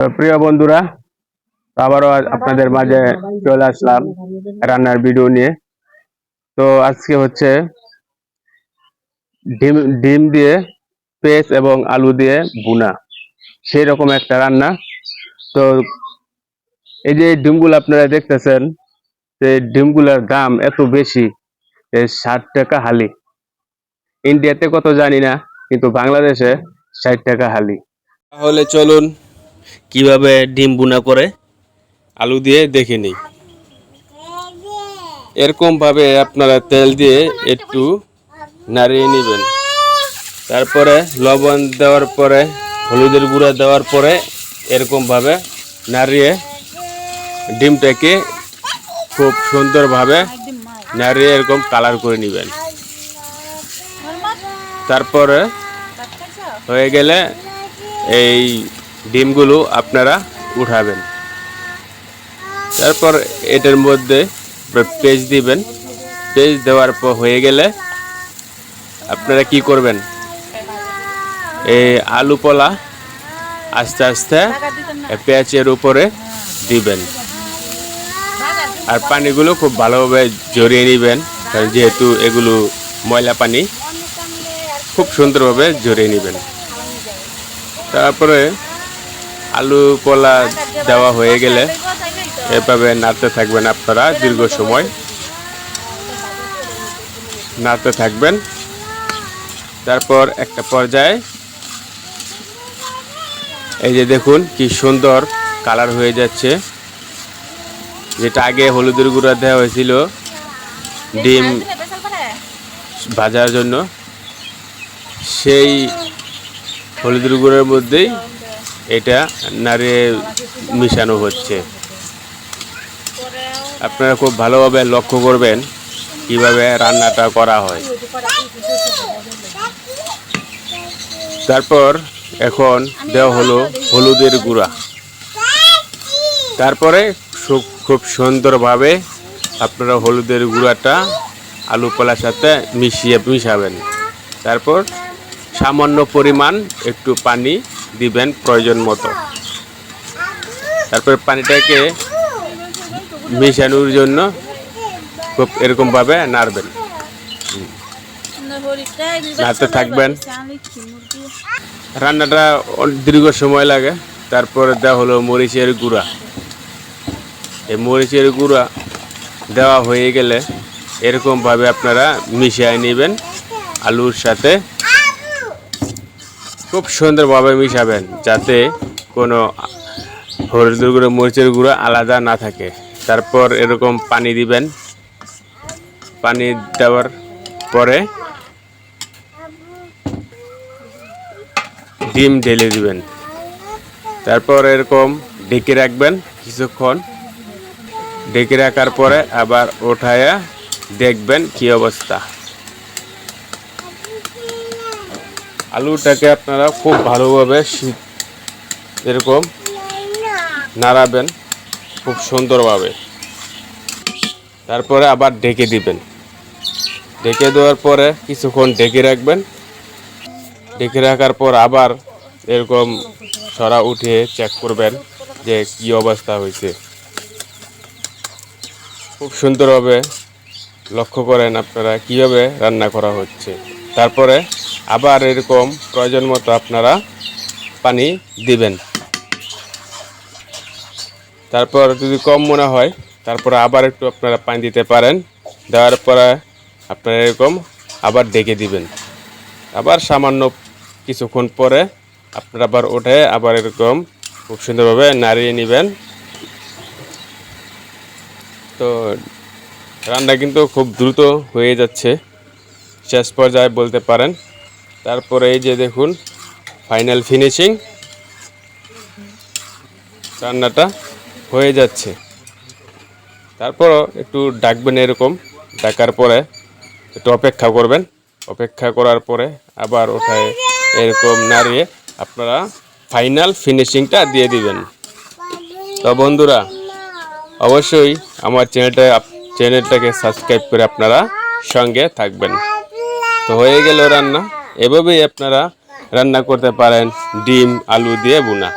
তো প্রিয় বন্ধুরা, আবারও আপনাদের মাঝে চলে আসলাম রান্নার ভিডিও নিয়ে। তো আজকে হচ্ছে ডিম ডিম দিয়ে পেঁয়াজ এবং আলু দিয়ে ভুনা, সেই রকম একটা রান্না। তো এই যে ডিমগুলো আপনারা দেখতেছেন, যে ডিমগুলোর দাম এত বেশি, 60 টাকা হালি। ইন্ডিয়াতে কত জানি না, কিন্তু বাংলাদেশে 60 টাকা হালি। তাহলে চলুন কিভাবে ডিম ভুনা করে আলু দিয়ে দেখে নিই। এরকম ভাবে আপনারা তেল দিয়ে একটু নাড়িয়ে নেবেন। তারপরে লবণ দেওয়ার পরে, হলুদের গুঁড়া দেওয়ার পরে এরকম ভাবে নাড়িয়ে ডিমটাকে খুব সুন্দরভাবে নাড়িয়ে এরকম কালার করে নেবেন। তারপরে হয়ে গেলে এই ডিমগুলো আপনারা উঠাবেন। তারপর এটার মধ্যে পেঁয়াজ দিবেন। পেঁয়াজ দেওয়ার পর হয়ে গেলে আপনারা কি করবেন, এই আলু পোলা আস্তে আস্তে পেঁয়াজের উপরে দিবেন। আর পানিগুলো খুব ভালোভাবে ঝরিয়ে নেবেন, কারণ যেহেতু এগুলো ময়লা পানি, খুব সুন্দরভাবে ঝরিয়ে নেবেন। তারপরে আলু পোলা দেওয়া হয়ে গেলে এভাবে নাড়তে থাকবেন। আপনারা দীর্ঘ সময় নাড়তে থাকবেন। তারপর একটা পর্যায়ে এই যে দেখুন কি সুন্দর কালার হয়ে যাচ্ছে, যেটা আগে হলুদের গুঁড়া দেওয়া হয়েছিল ডিম ভাজার জন্য, সেই হলুদের গুঁড়োর মধ্যেই এটা নাড়িয়ে মিশানো হচ্ছে। আপনারা খুব ভালোভাবে লক্ষ্য করবেন কিভাবে রান্নাটা করা হয়। তারপর এখন দেওয়া হলো হলুদের গুঁড়া। তারপরে খুব সুন্দরভাবে আপনারা হলুদের গুঁড়াটা আলু পোলার সাথে মিশাবেন। তারপর সামান্য পরিমাণ একটু পানি দিবেন প্রয়োজন মতো। তারপর পানিটাকে মিশানোর জন্য খুব এরকমভাবে নাড়বেন, নাড়তে থাকবেন। রান্নাটা দীর্ঘ সময় লাগে। তারপরে দেওয়া হলো মরিচের গুঁড়া। এই মরিচের গুঁড়া দেওয়া হয়ে গেলে এরকমভাবে আপনারা মিশিয়ে নেবেন আলুর সাথে। খুব সুন্দরভাবে মিশাবেন যাতে কোনো হলুদের গুঁড়ো মরিচের গুঁড়ো আলাদা না থাকে। তারপর এরকম পানি দিবেন। পানি দেওয়ার পরে ডিম ঢেলে দিবেন। তারপর এরকম ঢেকে রাখবেন কিছুক্ষণ। ঢেকে রাখার পরে আবার ওঠায়া দেখবেন কি অবস্থা। আলুটাকে আপনারা খুব ভালোভাবে এরকম নাড়াবেন খুব সুন্দরভাবে। তারপরে আবার ঢেকে দিবেন। ঢেকে দেওয়ার পরে কিছুক্ষণ ঢেকে রাখবেন। ঢেকে রাখার পর আবার এরকম সরা উঠিয়ে চেক করবেন যে কি অবস্থা হয়েছে। খুব সুন্দরভাবে লক্ষ্য করেন আপনারা কিভাবে রান্না করা হচ্ছে। তারপরে আবার এরকম প্রয়োজন মতো আপনারা পানি দিবেন। তারপর যদি কম মনে হয় তারপরে আবার একটু আপনারা পানি দিতে পারেন। দেওয়ার পরে আপনারা এরকম আবার ঢেকে দিবেন। আবার সামান্য কিছুক্ষণ পরে আপনারা আবার উঠে আবার এরকম খুব সুন্দরভাবে নাড়িয়ে নেবেন। তো রান্না কিন্তু খুব দ্রুত হয়ে যাচ্ছে, শেষ পর্যায়ে বলতে পারেন। তারপরে এই যে দেখুন ফাইনাল ফিনিশিং, রান্নাটা হয়ে যাচ্ছে। তারপরও একটু ডাকবেন, এরকম ডাকার পরে একটু অপেক্ষা করবেন। অপেক্ষা করার পরে আবার ওঠায় এরকম নাড়িয়ে আপনারা ফাইনাল ফিনিশিংটা দিয়ে দিবেন। তো বন্ধুরা, অবশ্যই আমার চ্যানেলটাকে সাবস্ক্রাইব করে আপনারা সঙ্গে থাকবেন। তো হয়ে গেল রান্না। এভাবেই আপনারা রান্না করতে পারেন ডিম আলু দিয়ে ভুনা।